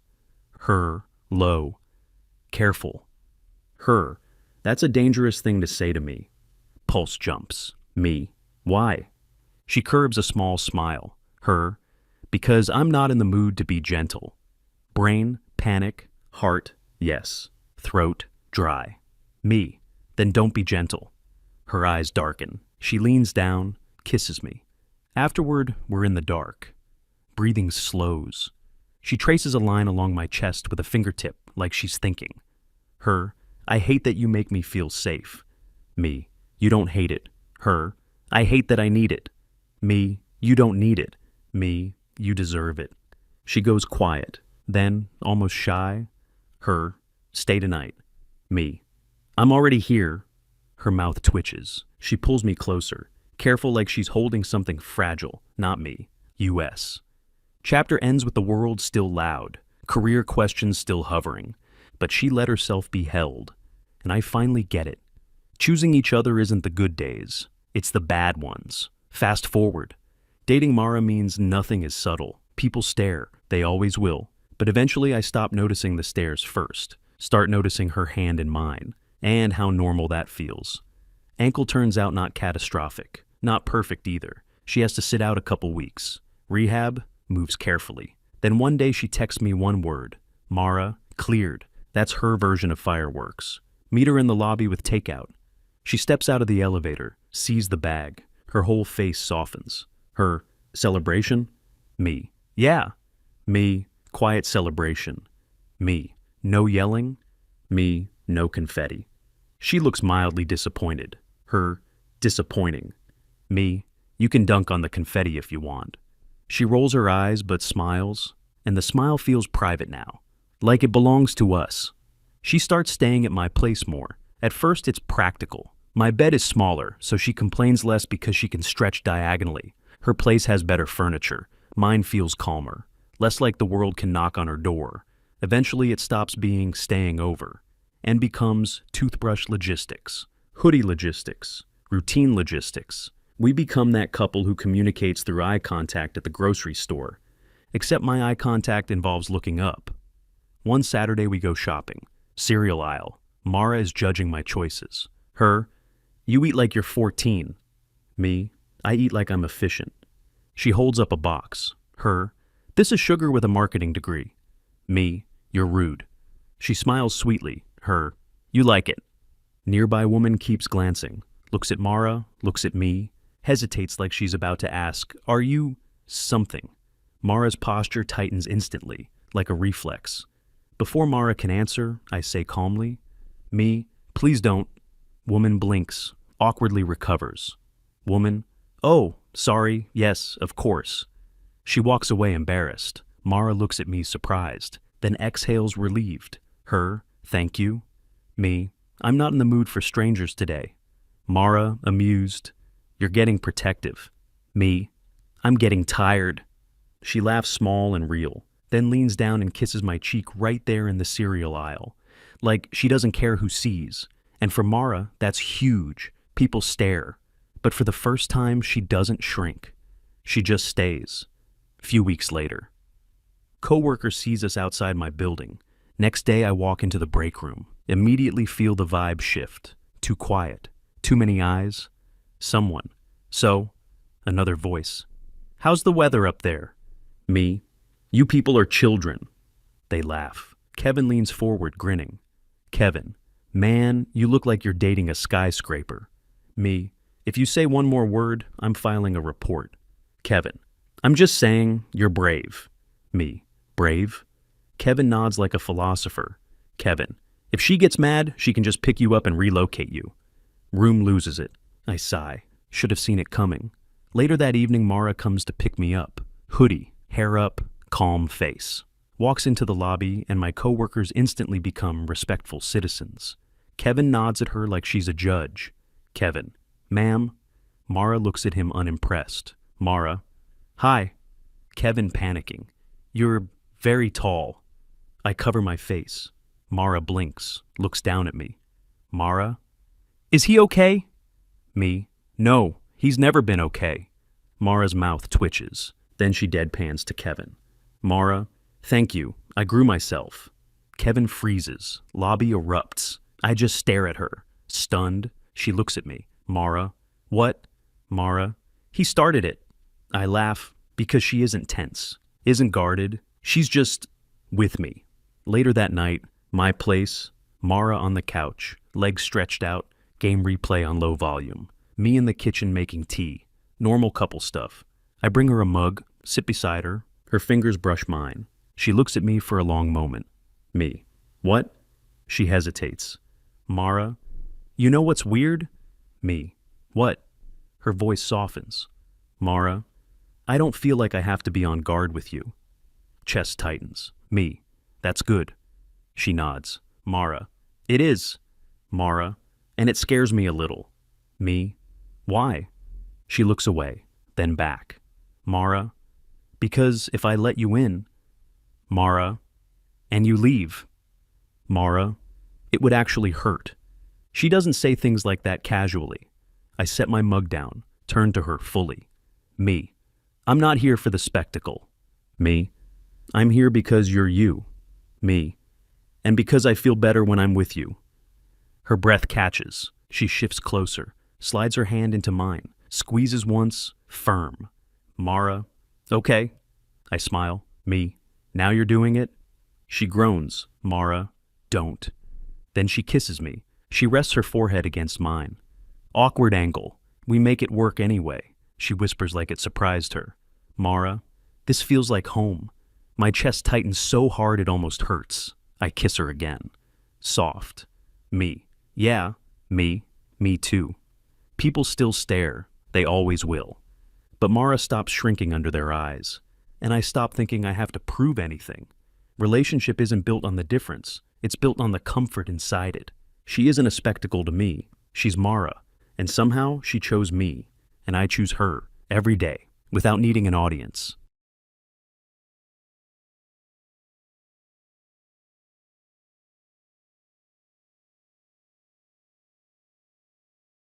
Her. Low. Careful. Her. That's a dangerous thing to say to me. Pulse jumps. Me. Why? She curbs a small smile. Her. Because I'm not in the mood to be gentle. Brain, panic, heart, yes. Throat, dry. Me. Then don't be gentle. Her eyes darken. She leans down, kisses me. Afterward, we're in the dark. Breathing slows. She traces a line along my chest with a fingertip, like she's thinking. Her. I hate that you make me feel safe. Me. You don't hate it. Her. I hate that I need it. Me. You don't need it. Me. You deserve it. She goes quiet, then, almost shy. Her. Stay tonight. Me. I'm already here. Her mouth twitches. She pulls me closer, careful like she's holding something fragile, not me. U.S. Chapter ends with the world still loud, career questions still hovering, but she let herself be held. And I finally get it. Choosing each other isn't the good days. It's the bad ones. Fast forward. Dating Mara means nothing is subtle. People stare. They always will. But eventually I stop noticing the stares first. Start noticing her hand in mine. And how normal that feels. Ankle turns out not catastrophic. Not perfect either. She has to sit out a couple weeks. Rehab moves carefully. Then one day she texts me one word. Mara, cleared. That's her version of fireworks. Meet her in the lobby with takeout. She steps out of the elevator, sees the bag. Her whole face softens. Her, celebration? Me. Yeah. Me, quiet celebration. Me, no yelling. Me, no confetti. She looks mildly disappointed. Her, disappointing. Me, you can dunk on the confetti if you want. She rolls her eyes but smiles, and the smile feels private now, like it belongs to us. She starts staying at my place more. At first it's practical. My bed is smaller, so she complains less because she can stretch diagonally. Her place has better furniture. Mine feels calmer, less like the world can knock on her door. Eventually it stops being staying over and becomes toothbrush logistics, hoodie logistics, routine logistics. We become that couple who communicates through eye contact at the grocery store, except my eye contact involves looking up. One Saturday we go shopping. Cereal aisle. Mara is judging my choices. Her, you eat like you're 14. Me, I eat like I'm efficient. She holds up a box. Her, this is sugar with a marketing degree. Me, you're rude. She smiles sweetly. Her, you like it. Nearby woman keeps glancing, looks at Mara, looks at me, hesitates like she's about to ask, are you something? Mara's posture tightens instantly, like a reflex. Before Mara can answer, I say calmly, me, please don't. Woman blinks, awkwardly recovers. Woman, oh, sorry, yes, of course. She walks away embarrassed. Mara looks at me surprised, then exhales relieved. Her, Thank you. Me, I'm not in the mood for strangers today. Mara, amused. You're getting protective. Me, I'm getting tired. She laughs small and real, then leans down and kisses my cheek right there in the cereal aisle. Like she doesn't care who sees. And for Mara, that's huge. People stare. But for the first time, she doesn't shrink. She just stays. Few weeks later. Coworker sees us outside my building. Next day, I walk into the break room. Immediately feel the vibe shift. Too quiet. Too many eyes. Someone. So, another voice. How's the weather up there? Me. You people are children. They laugh. Kevin leans forward, grinning. Kevin. Man, you look like you're dating a skyscraper. Me. If you say one more word, I'm filing a report. Kevin. I'm just saying you're brave. Me. Brave? Kevin nods like a philosopher. Kevin. If she gets mad, she can just pick you up and relocate you. Room loses it. I sigh. Should have seen it coming. Later that evening, Mara comes to pick me up. Hoodie, hair up, calm face. Walks into the lobby, and my coworkers instantly become respectful citizens. Kevin nods at her like she's a judge. Kevin. Ma'am? Mara looks at him unimpressed. Mara. Hi. Kevin panicking. You're very tall. I cover my face. Mara blinks, looks down at me. Mara? Is he okay? Me? No, he's never been okay. Mara's mouth twitches. Then she deadpans to Kevin. Mara? Thank you. I grew myself. Kevin freezes. Lobby erupts. I just stare at her. Stunned. She looks at me. Mara? What? Mara? He started it. I laugh because she isn't tense, isn't guarded. She's just with me. Later that night, my place, Mara on the couch, legs stretched out, game replay on low volume. Me in the kitchen making tea. Normal couple stuff. I bring her a mug, sit beside her. Her fingers brush mine. She looks at me for a long moment. Me. What? She hesitates. Mara? You know what's weird? Me. What? Her voice softens. Mara? I don't feel like I have to be on guard with you. Chest tightens. Me. That's good. She nods. Mara. It is. Mara. And it scares me a little. Me. Why? She looks away, then back. Mara. Because if I let you in. Mara. And you leave. Mara. It would actually hurt. She doesn't say things like that casually. I set my mug down, turn to her fully. Me. I'm not here for the spectacle. Me. I'm here because you're you. Me. And because I feel better when I'm with you. Her breath catches. She shifts closer, slides her hand into mine, squeezes once, firm. Mara. Okay. I smile. Me. Now you're doing it? She groans. Mara. Don't. Then she kisses me. She rests her forehead against mine. Awkward angle. We make it work anyway. She whispers like it surprised her. Mara. This feels like home. My chest tightens so hard it almost hurts. I kiss her again. Soft. Me. Yeah. Me. Me too. People still stare. They always will. But Mara stops shrinking under their eyes. And I stop thinking I have to prove anything. Relationship isn't built on the difference. It's built on the comfort inside it. She isn't a spectacle to me. She's Mara. And somehow she chose me. And I choose her every day without needing an audience.